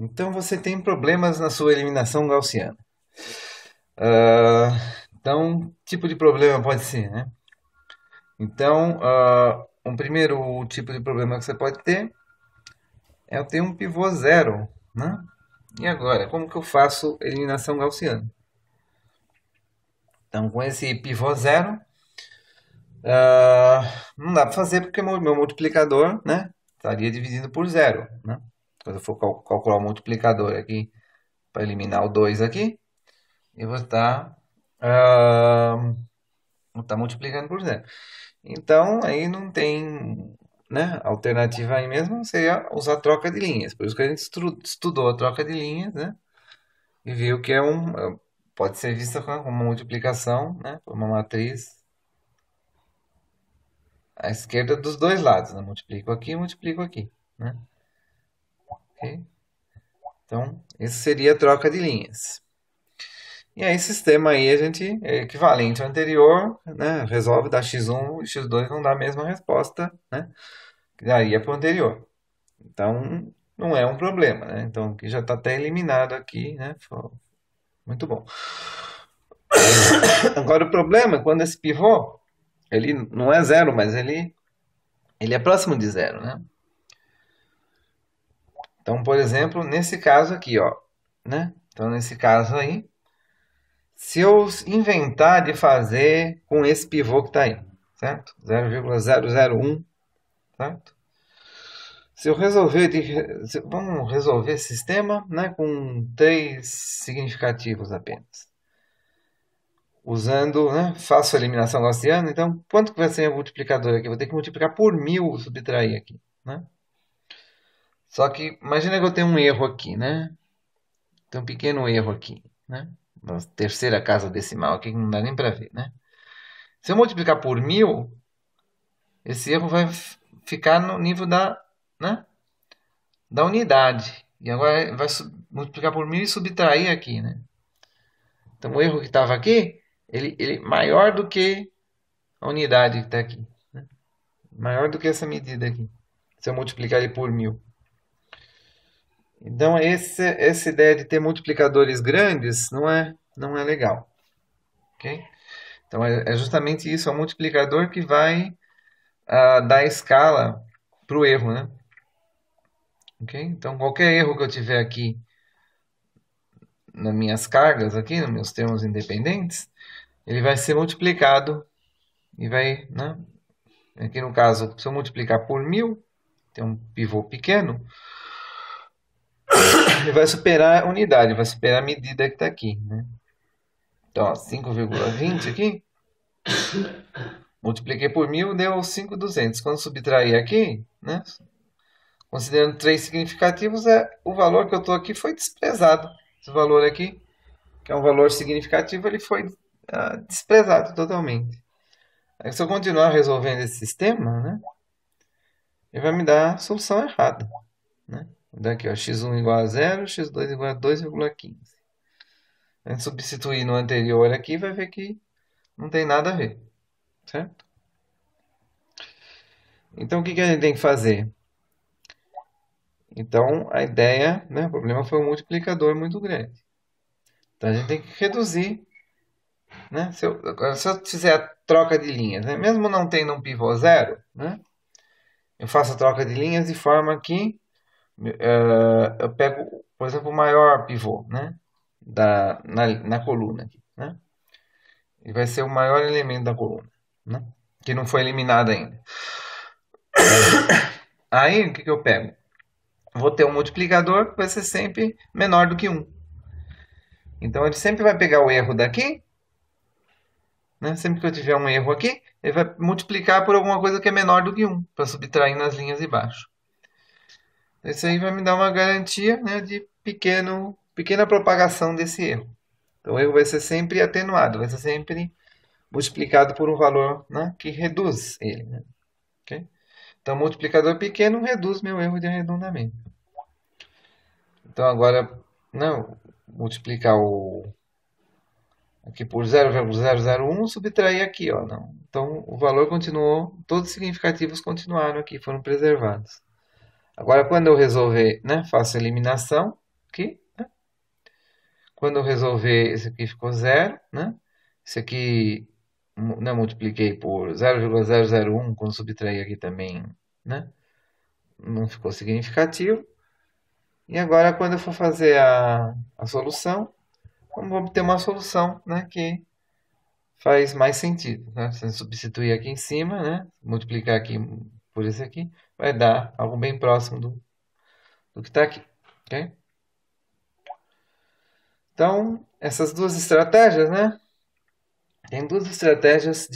Então você tem problemas na sua eliminação gaussiana. Ah, então, tipo de problema pode ser, né? Então, um primeiro tipo de problema que você pode ter é eu ter um pivô zero, né? E agora, como que eu faço eliminação gaussiana? Então, com esse pivô zero, não dá para fazer porque meu multiplicador, né, estaria dividido por zero, né? Quando eu for calcular o multiplicador aqui para eliminar o 2 aqui, eu vou estar multiplicando por zero. Então, aí não tem, né, alternativa aí mesmo, seria usar troca de linhas. Por isso que a gente estudou a troca de linhas, né? E viu que pode ser vista como uma multiplicação, né, por uma matriz à esquerda dos dois lados, né? Multiplico aqui, né? Ok? Então, isso seria a troca de linhas. E aí, esse sistema aí, a gente é equivalente ao anterior, né? Resolve dar x1 e x2 vão dar a mesma resposta, né? Que daria para o anterior. Então, não é um problema, né? Então, aqui já está até eliminado aqui, né? Muito bom. Agora, o problema é quando esse pivô, ele não é zero, mas ele é próximo de zero, né? Então, por exemplo, nesse caso aqui, ó, né? Então, nesse caso aí, se eu inventar de fazer com esse pivô que está aí, certo? 0,001, certo? Se eu resolver, vamos resolver esse sistema, né, com três significativos apenas. Usando, né, faço a eliminação gaussiana, então quanto que vai ser o multiplicador aqui? Eu vou ter que multiplicar por 1000, subtrair aqui, né? Só que imagina que eu tenho um erro aqui, né? Tem um pequeno erro aqui, né? Na terceira casa decimal aqui que não dá nem para ver, né? Se eu multiplicar por 1000, esse erro vai ficar no nível né, da unidade. E agora vai multiplicar por 1000 e subtrair aqui, né? Então o erro que estava aqui, ele é maior do que a unidade que está aqui. Né? Maior do que essa medida aqui. Se eu multiplicar ele por 1000. Então essa ideia de ter multiplicadores grandes não é legal. Okay? Então é justamente isso, é o multiplicador que vai dar escala para o erro. Né? Okay? Então qualquer erro que eu tiver aqui nas minhas cargas, aqui, nos meus termos independentes, ele vai ser multiplicado e vai, né? Aqui no caso, se eu multiplicar por 1000, tem um pivô pequeno, ele vai superar a unidade, vai superar a medida que está aqui. Né? Então, 5,20 aqui, multipliquei por 1000, deu 5,200. Quando subtrair aqui, né? Considerando três significativos, o valor que eu estou aqui foi desprezado. Esse valor aqui, que é um valor significativo, ele foi desprezado totalmente. Aí, se eu continuar resolvendo esse sistema, né, ele vai me dar a solução errada. Né? Vou dar aqui, ó, x1 igual a zero, x2 igual a 2,15. A gente substituir no anterior aqui, vai ver que não tem nada a ver. Certo? Então, o que a gente tem que fazer? Então, a ideia, né, o problema foi um multiplicador muito grande. Então, a gente tem que reduzir. Né? Se eu fizer a troca de linhas, né, mesmo não tendo um pivô zero, né, eu faço a troca de linhas de forma que eu pego, por exemplo, o maior pivô, né, na coluna aqui, né? E vai ser o maior elemento da coluna, né? Que não foi eliminado ainda. Aí, o que eu pego? Vou ter um multiplicador que vai ser sempre menor do que 1. Então, ele sempre vai pegar o erro daqui, né? Sempre que eu tiver um erro aqui, ele vai multiplicar por alguma coisa que é menor do que 1, para subtrair nas linhas de baixo. Isso aí vai me dar uma garantia, né, de pequena propagação desse erro. Então, o erro vai ser sempre atenuado, vai ser sempre multiplicado por um valor, né, que reduz ele. Né? Okay? Então, multiplicador pequeno reduz meu erro de arredondamento. Então, agora, não, multiplicar aqui por 0,001, subtrair aqui. Ó, não. Então, o valor continuou, todos os significativos continuaram aqui, foram preservados. Agora, quando eu resolver, né, faço a eliminação, aqui, né? Quando eu resolver, esse aqui ficou zero, né? Esse aqui, né, multipliquei por 0,001, quando subtrair aqui também, né? Não ficou significativo. E agora, quando eu for fazer a solução, vamos obter uma solução, né, que faz mais sentido, né? Se eu substituir aqui em cima, né, multiplicar aqui por esse aqui, vai dar algo bem próximo do que está aqui, ok? Então, essas duas estratégias, né? Tem duas estratégias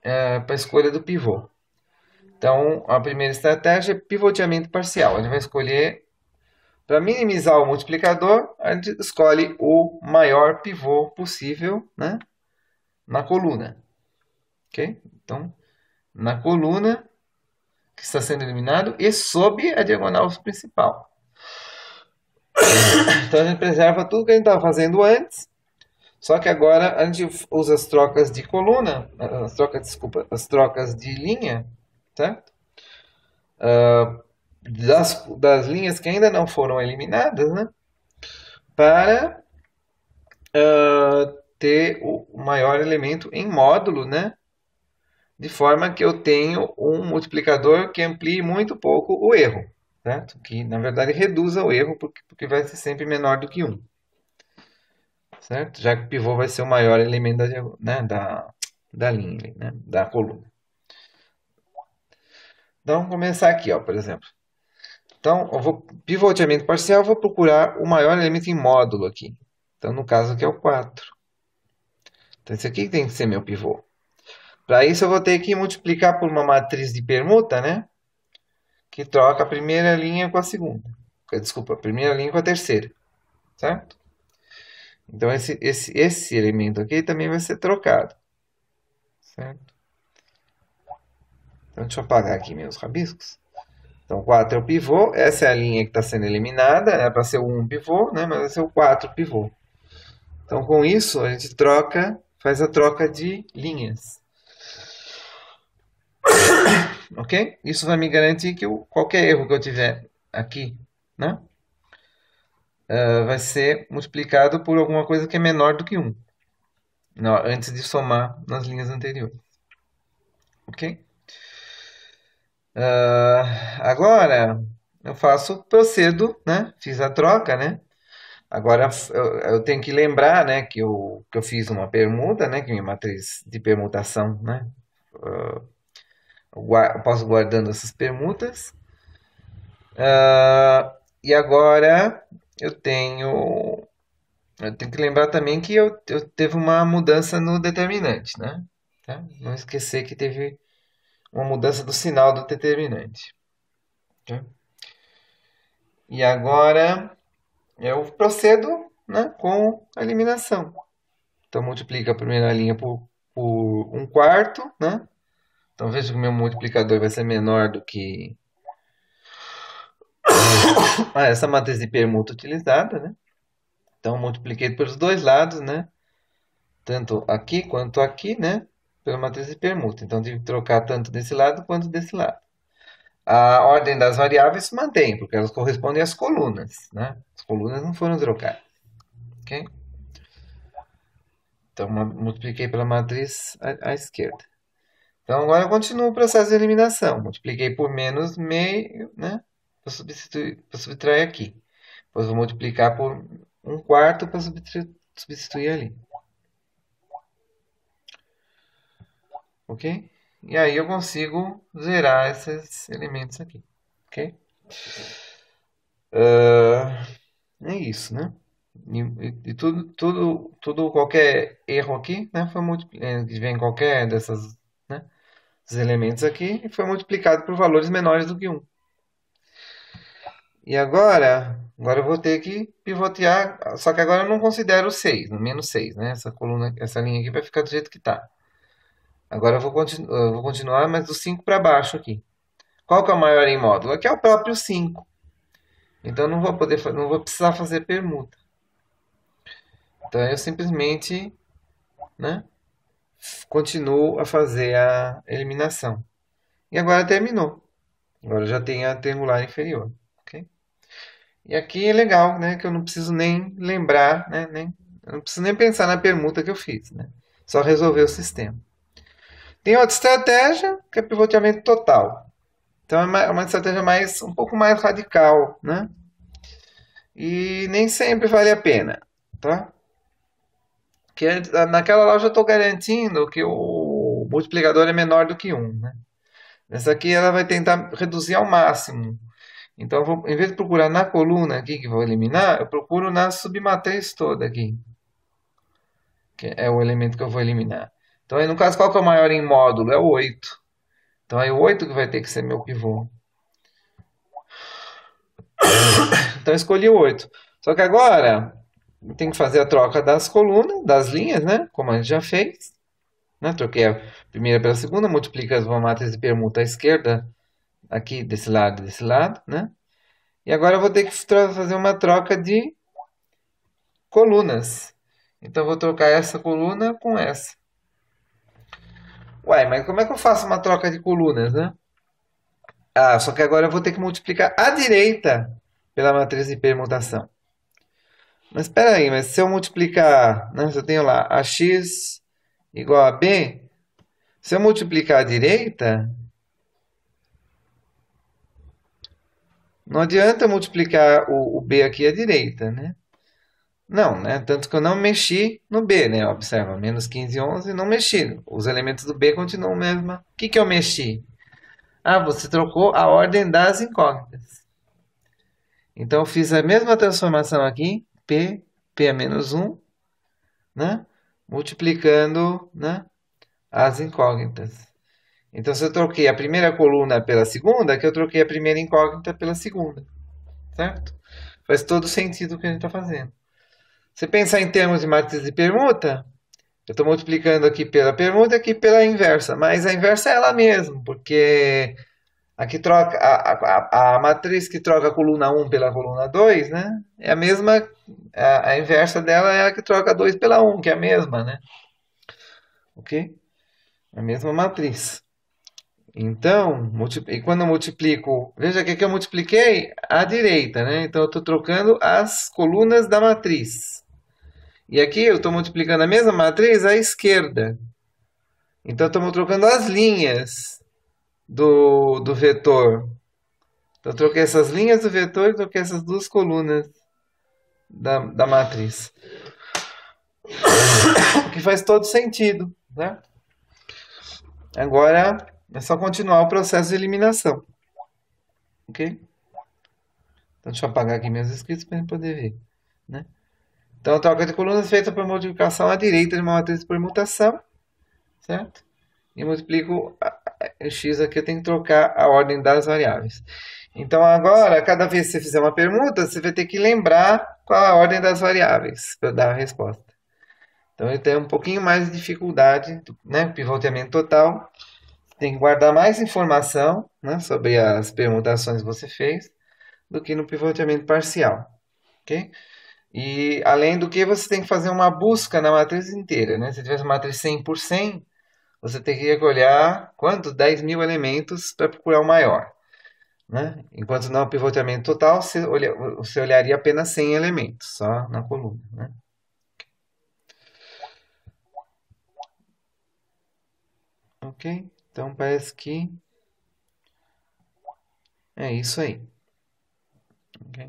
para a escolha do pivô. Então, a primeira estratégia é pivoteamento parcial. A gente vai escolher, para minimizar o multiplicador, a gente escolhe o maior pivô possível, né, na coluna. Ok? Então, na coluna que está sendo eliminado e sob a diagonal principal. Então, a gente preserva tudo que a gente estava fazendo antes. Só que agora a gente usa as trocas de coluna, as trocas de linha, certo? Das linhas que ainda não foram eliminadas, né? Para ter o maior elemento em módulo, né? De forma que eu tenho um multiplicador que amplie muito pouco o erro, certo? Que na verdade reduza o erro, porque vai ser sempre menor do que 1. Certo? Já que o pivô vai ser o maior elemento né, da linha, né, da coluna. Então, vamos começar aqui, ó, por exemplo. Então, eu vou pivoteamento parcial, eu vou procurar o maior elemento em módulo aqui. Então, no caso aqui é o 4. Então, esse aqui tem que ser meu pivô. Para isso, eu vou ter que multiplicar por uma matriz de permuta, né? Que troca a primeira linha com a segunda. Desculpa, a primeira linha com a terceira. Certo? Então, esse elemento aqui também vai ser trocado. Certo? Então, deixa eu apagar aqui meus rabiscos. Então, 4 é o pivô. Essa é a linha que está sendo eliminada. Era para ser o 1 pivô, né? Mas vai ser o 4 pivô. Então, com isso, a gente faz a troca de linhas. Ok? Isso vai me garantir que qualquer erro que eu tiver aqui, né? Vai ser multiplicado por alguma coisa que é menor do que 1. Não, antes de somar nas linhas anteriores. Ok? Agora, procedo, né? Fiz a troca, né? Agora eu tenho que lembrar, né, que eu fiz uma permuta, né, que é minha matriz de permutação, né? Eu posso guardando essas permutas. E agora eu tenho que lembrar também que eu teve uma mudança no determinante, né? Tá? Não esquecer que teve uma mudança do sinal do determinante. Tá? E agora eu procedo, né, com a eliminação. Então, multiplica a primeira linha por 1/4, né? Então, veja que o meu multiplicador vai ser menor do que essa matriz de permuta utilizada, né? Então, multipliquei pelos dois lados, né? Tanto aqui quanto aqui, né? Pela matriz de permuta. Então, tive que trocar tanto desse lado quanto desse lado. A ordem das variáveis se mantém, porque elas correspondem às colunas, né? As colunas não foram trocadas, ok? Então, multipliquei pela matriz à esquerda. Então, agora eu continuo o processo de eliminação. Multipliquei por menos meio, né? Para subtrair aqui. Depois vou multiplicar por 1/4 para substituir ali. Ok? E aí eu consigo zerar esses elementos aqui. Ok? É isso, né? E qualquer erro aqui, né? Que vem qualquer né, desses elementos aqui, foi multiplicado por valores menores do que 1. E agora eu vou ter que pivotear, só que agora eu não considero 6, no menos 6, né? Essa linha aqui vai ficar do jeito que está. Agora eu vou continuar, mas do 5 para baixo aqui. Qual que é o maior em módulo? Aqui é o próprio 5. Então não vou precisar fazer permuta. Então eu simplesmente, né, continuo a fazer a eliminação. E agora terminou. Agora já tem a triangular inferior. Ok? E aqui é legal, né? Que eu não preciso nem lembrar, né? Eu não preciso nem pensar na permuta que eu fiz, né? Só resolver o sistema. Tem outra estratégia, que é pivoteamento total. Então é uma estratégia um pouco mais radical, né? E nem sempre vale a pena, tá? Que naquela loja eu estou garantindo que o multiplicador é menor do que um, né? Essa aqui ela vai tentar reduzir ao máximo. Então, em vez de procurar na coluna aqui que vou eliminar, eu procuro na submatriz toda aqui, que é o elemento que eu vou eliminar. Então, aí, no caso, qual que é o maior em módulo? É o 8. Então, aí o 8 que vai ter que ser meu pivô. Então, eu escolhi o 8. Só que agora, tem que fazer a troca das colunas, das linhas, né? Como a gente já fez. Né? Troquei a primeira pela segunda, multiplica uma matriz de permuta à esquerda, aqui desse lado e desse lado, né? E agora eu vou ter que fazer uma troca de colunas. Então eu vou trocar essa coluna com essa. Uai, mas como é que eu faço uma troca de colunas, né? Ah, só que agora eu vou ter que multiplicar a direita pela matriz de permutação. Mas espera aí, mas se eu multiplicar, né, se eu tenho lá ax igual a b, se eu multiplicar a direita, não adianta eu multiplicar o b aqui à direita, né? Não, né? Tanto que eu não mexi no B, né? Observa, menos 15, 11, não mexi. Os elementos do B continuam mesmo. O que que eu mexi? Ah, você trocou a ordem das incógnitas. Então, eu fiz a mesma transformação aqui, P a menos 1, né? Multiplicando, né, as incógnitas. Então, se eu troquei a primeira coluna pela segunda, que eu troquei a primeira incógnita pela segunda, certo? Faz todo sentido o que a gente está fazendo. Se pensar em termos de matriz de permuta, eu estou multiplicando aqui pela permuta e aqui pela inversa, mas a inversa é ela mesma, porque aqui troca a matriz que troca a coluna um pela coluna 2, né? É a mesma, a inversa dela é a que troca 2 pela um, que é a mesma, né? Ok? É a mesma matriz. Então, e quando eu multiplico, veja que aqui eu multipliquei à direita, né? Então eu estou trocando as colunas da matriz. E aqui eu estou multiplicando a mesma matriz à esquerda. Então estamos trocando as linhas do vetor. Então, eu troquei essas linhas do vetor e troquei essas duas colunas da matriz. O que faz todo sentido, né? Agora é só continuar o processo de eliminação. Ok? Então, deixa eu apagar aqui meus escritos para a gente poder ver. Né? Então, a troca de colunas é feita por modificação à direita de uma matriz de permutação. Certo? E multiplico x aqui, eu tenho que trocar a ordem das variáveis. Então, agora, cada vez que você fizer uma permuta, você vai ter que lembrar qual a ordem das variáveis para dar a resposta. Então, ele tem um pouquinho mais de dificuldade, né? Pivoteamento total. Você tem que guardar mais informação, né, sobre as permutações que você fez do que no pivoteamento parcial. Ok? E, além do que, você tem que fazer uma busca na matriz inteira. Né? Se tivesse uma matriz 100 por 100, você teria que olhar quanto? 10.000 elementos para procurar o maior. Né? Enquanto no pivoteamento total, você olharia apenas 100 elementos, só na coluna. Né? Ok? Então parece que é isso aí. Ok?